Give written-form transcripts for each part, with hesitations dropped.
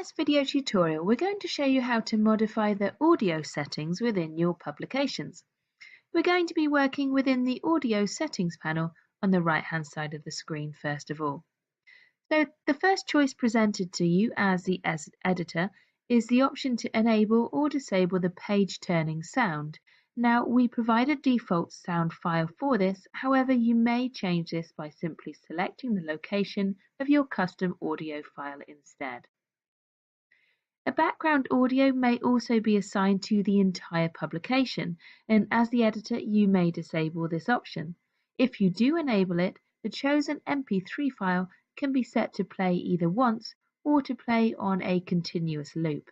this video tutorial, we're going to show you how to modify the audio settings within your publications. We're going to be working within the audio settings panel on the right-hand side of the screen first of all. So the first choice presented to you as the editor is the option to enable or disable the page turning sound. Now we provide a default sound file for this, however you may change this by simply selecting the location of your custom audio file instead. A background audio may also be assigned to the entire publication, and as the editor you may disable this option. If you do enable it, the chosen MP3 file can be set to play either once or to play on a continuous loop.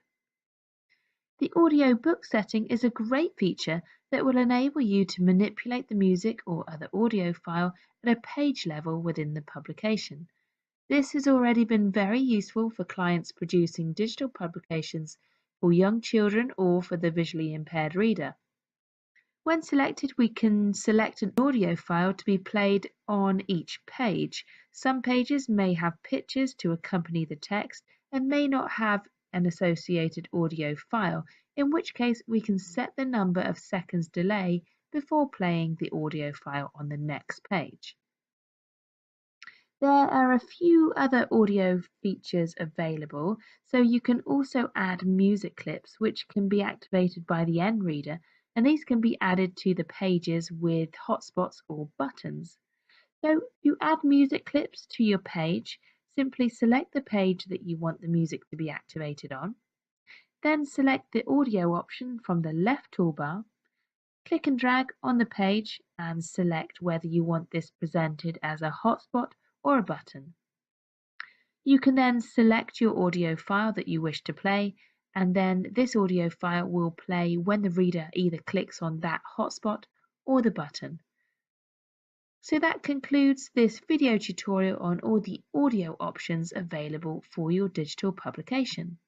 The audiobook setting is a great feature that will enable you to manipulate the music or other audio file at a page level within the publication. This has already been very useful for clients producing digital publications for young children or for the visually impaired reader. When selected, we can select an audio file to be played on each page. Some pages may have pictures to accompany the text and may not have an associated audio file, in which case we can set the number of seconds delay before playing the audio file on the next page. There are a few other audio features available, so you can also add music clips which can be activated by the end reader, and these can be added to the pages with hotspots or buttons. So to add music clips to your page, simply select the page that you want the music to be activated on, then select the audio option from the left toolbar, click and drag on the page and select whether you want this presented as a hotspot or a button. You can then select your audio file that you wish to play, and then this audio file will play when the reader either clicks on that hotspot or the button. So that concludes this video tutorial on all the audio options available for your digital publication.